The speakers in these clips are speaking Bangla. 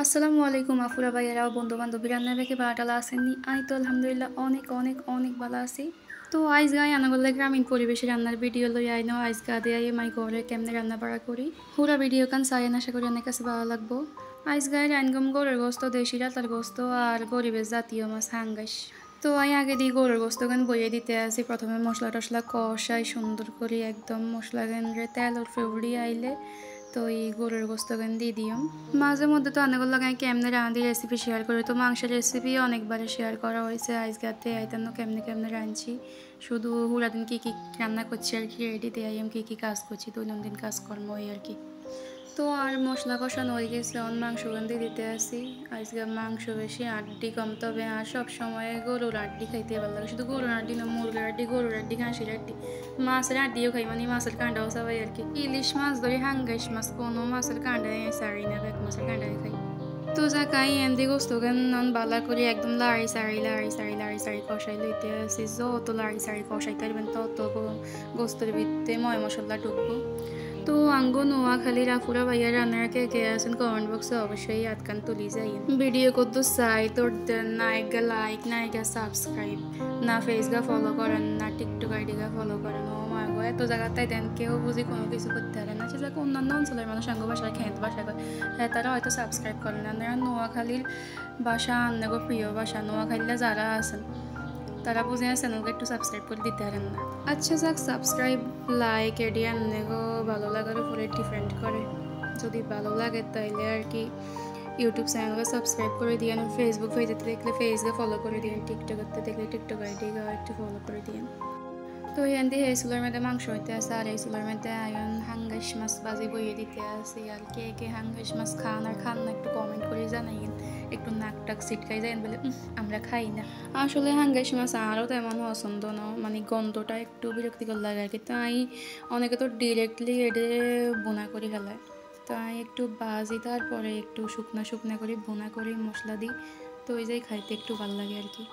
আসসালামু আলাইকুম আফুরা ভাইয়ারা ও বন্ধু বান্ধবী রান্নার বেঁকে বাটালা আসেননি আমি তো আলহামদুলিল্লাহ অনেক অনেক অনেক ভালো আছি। তো আইজ গায়ে আনাগোল্লা গ্রামীণ পরিবেশে রান্নার ভিডিও লই আইনো আইজ গা দিয়ে মাই ঘরে কেমনে রান্না বাড়া করি পুরা ভিডিও কান সাইন আশা করি অনেক কাছে ভালো লাগবো। আইজ গায়ে রানগম গরুর গোস্ত দেশি রাতার গোস্ত আর গরিবের জাতীয় মাছ হাঙ্গাস। তো আমি আগে দিয়ে গরুর গোস্ত গান বইয়ে দিতে আসি, প্রথমে মশলা টশলা কষাই সুন্দর করে একদম মশলা গান রে তেল ফেউড়ি আইলে তো এই গরুর গোস্ত গান দিয়ে দিও। মাঝে মধ্যে তো অনেক লাগাই কেমনে রাঁধি রেসিপি শেয়ার করি, তো মাংসের রেসিপি অনেকবারে শেয়ার করা হয়েছে। আজকাতে আইতানো কেমনে কেমনে রাঁধছি, শুধু হুরাদিন কী কী রান্না করছি আর কি রেডি দিয়ে আমি কী কী কাজ করছি দৈনন্দিন কাজকর্ম এই আর কি। তো আর মশলা কষানো হয়ে গেছে, অন মাংস গন্ধি দিতে আসি। আজকে মাংস বেশি আড্ডি কম, তবে আর সব সময় গরুর আড্ডি খাইতে ভালো লাগে, শুধু গরুর আড্ডি না মুরগির আড্ডি গরুর আড্ডি খাসির আড্ডি মাছের আড্ডিও খাই, মানে মাছের কাঁটাও সবাই আর কি। ইলিশ মাছ ধরি হাঙ্গাইশ মাছ কোনো মাছের কাঁটায় সারি না, বেক মাছের কাঁটায় খাই। তো যা খাই এনদি গোস্ত গান নন বালা করে একদম লাড়ি সারি কষাই লইতে আসি। যত লাড়ি সারি কষাইতে পারবেন তত গোস্তের ভিতরে ময় মশলা ঢুকবো। তো আঙ্গো নোয়াখালী রাফুরা ভাইয়া রান্নার কে কে আছেন কমেন্ট বক্সে অবশ্যই আটকান তুলি যাই। ভিডিও করতে চাই তোর না একটা লাইক না একটা সাবস্ক্রাইব না ফেসগা ফলো করেন না টিকটক আইডিগা ফলো করেন। ও মা গো এত জায়গায় দেন কেউ বুঝি কোনো কিছু করতে পারে না, সেটা অন্যান্য অঞ্চলের মানুষ আঙ্গ বাসায় খেতে বাসা করে হ্যাঁ তারা হয়তো সাবস্ক্রাইব করেন না। নোয়াখালীর বাসা আন্নাগো প্রিয় বাসা, নোয়াখালীরা যারা আছেন তারা বুঝে চ্যানেলকে একটু সাবস্ক্রাইব করে দিতে পারেন না। আচ্ছা যাক, সাবস্ক্রাইব লাইক এডিয়া নেগো ভালো লাগার উপরে ডিপেন্ড করে। যদি ভালো লাগে তাইলে আর কি ইউটিউব চ্যানেলকে সাবস্ক্রাইব করে দিয়েন, ফেসবুক পেজে দেখলে পেজকে ফলো করে দিয়েন, টিকটকতে দেখলে টিকটক আইডিকে একটু ফলো করে দিয়েন। তো এখান দিয়ে এই চুলার মধ্যে মাংস হইতে আছে আর এই চুলার মধ্যে আয়ন হাঙ্গাস মাছ বাজি বইয়ে দিতে আছে। আর কে কে হাঙ্গাস মাছ খান আর খান না একটু কমেন্ট করে জানাইন, একটু নাক টাক ছিটকাই যায় বলে আমরা খাই না। আসলে হাঙ্গাস মাছ আরও তেমন পছন্দ না, মানে গন্ধটা একটু বিরক্তিকর লাগে আর কি। তাই অনেকে তো ডিরেক্টলি এডে বোনা করে ফেলায়, তাই একটু বাজি তারপরে একটু শুকনা করে বোনা করে মশলা দিই, তো ওই যাই খাইতে একটু ভালো লাগে আর কি।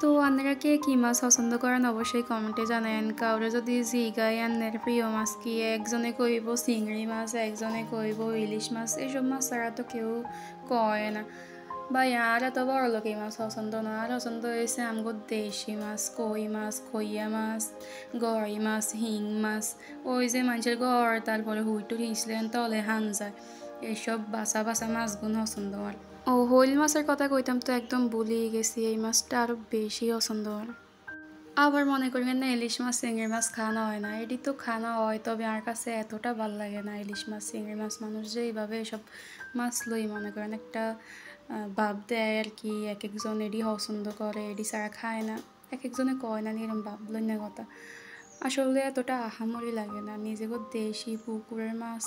তো আপনারা কে কী মাছ পছন্দ করেন অবশ্যই কমেন্টে জানায়েন। কাউরে যদি জিগাই আন্নের প্রিয় মাছ কি, একজনে কইব চিংড়ি মাছ, একজনে কইব ইলিশ মাছ, এইসব মাছ ছাড়া তো কেউ কয় না। বা আর এত বড় লোক এই মাছ পছন্দ না, আর পছন্দ হয়েছে আমগো দেশি মাছ, কই মাছ, খইয়া মাছ, গড়ি মাছ, হিং মাছ, ওই যে মানুষের গড় তারপরে হুইটুর হিঁচলেন তলে হান যায়, এইসব বাসা বাসা মাছগুলো পছন্দ আমার। ও হইল মাছের কথা কইতাম তো একদম ভুলিয়ে গেছি, এই মাছটা আরও বেশি পছন্দ আমার। আবার মনে করবেন না ইলিশ মাছ চিংড়ি মাছ খাওয়া হয় না, এটি তো খাওয়া হয়, তবে আমার কাছে এতটা ভাল লাগে না ইলিশ মাছ চিংড়ি মাছ। মানুষ যে এইভাবে এসব মাছ লই মনে করেন একটা ভাব দেয় আর কি, এক একজন এডি পছন্দ করে এডি ছাড়া খায় না, এক একজনে কয় না এরম ভাব লই না কথা। আসলে এতটা আহামরি লাগে না, নিজেকে দেশি পুকুরের মাছ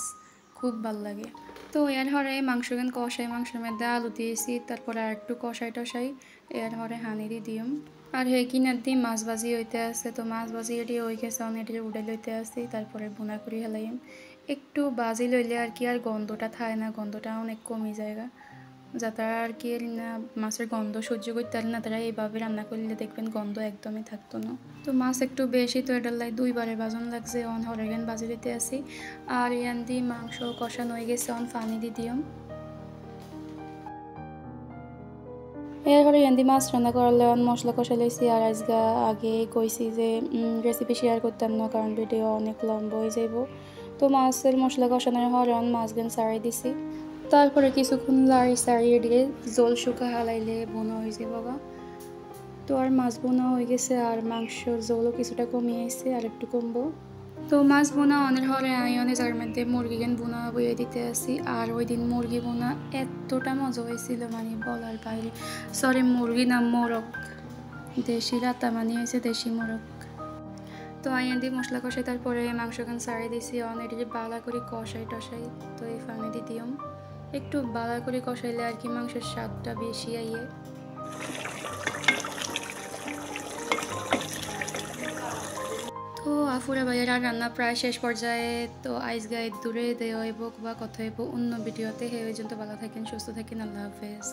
খুব ভাল লাগে। তো এর হরে মাংস গান কষাই, মাংসের মধ্যে আলু দিয়েছি, তারপরে আর একটু কষাই টসাই এর হরে হানি দিয়ে দিম। আর হে কিনার দিয়ে মাছ ভাজি হইতে আছে, তো মাছ ভাজি এটি হয়ে গেছে এটি উড়ে লইতে আসি, তারপরে বোনা করি হেলাইম। একটু ভাজি লইলে আর কি আর গন্ধটা থাকে না, গন্ধটা অনেক কমে জায়গা। যারা আর কি না মাছের গন্ধ সহ্য করতে পারে না তারা এইভাবে রান্না করলে দেখবেন গন্ধ একদমই থাকতো না। তো মাছ একটু বেশি, তো এটার লাই দুইবারে বাজন লাগছে, অন হরেগান বাজি দিতে আসি। আর ইয়ান দিয়ে মাংস কষানো হয়ে গেছে, অন পানি দিয়ে দিম। এরপরে ইয়ান দিয়ে মাছ রান্না করলে অন মশলা কষা লইছি। আর আজকে আগে কইছি যে রেসিপি শেয়ার করতাম না কারণ ভিডিও অনেক লম্বা হয়ে যাইব। তো মাছের মশলা কষানোর হরে অন মাছগান সারাই দিছি, তারপরে কিছুক্ষণ লাড়ি সারিয়ে দিয়ে জল শুকা হালাইলে বোনা হয়ে যায় বাবা। তো আর মাছ বোনা হয়ে গেছে আর মাংসর জলও কিছুটা কমিয়ে আসছে আর একটু কমবো। তো মাছ বোনা অনের হরে আইনে যার মধ্যে মুরগি গান বোনা বইয়ে দিতে আসি। আর ওই দিন মুরগি বোনা এতটা মজা হয়েছিল মানে বলার বাইরে। সরি মুরগি না মোরগ, দেশি রাতা মানে হয়েছে দেশি মোরগ। তো আইন দিয়ে মশলা কষাই তারপরে মাংস গান সারিয়ে দিছি, অন এটি বালা করে কষাই টসাই, তো এই ফানে দিয়ে দিম। একটু বালা করে কষাইলে আর কি মাংসের স্বাদটা বেশি আইয়ে। তো আফুরা ভাইয়ের আর রান্না প্রায় শেষ পর্যায়ে, তো আইস গায়ে দূরে দেওয়া হইব বা কথা হইব অন্য ভিডিওতে। হে ওই জন্য ভালো থাকেন, সুস্থ থাকেন, আল্লাহ হাফেজ।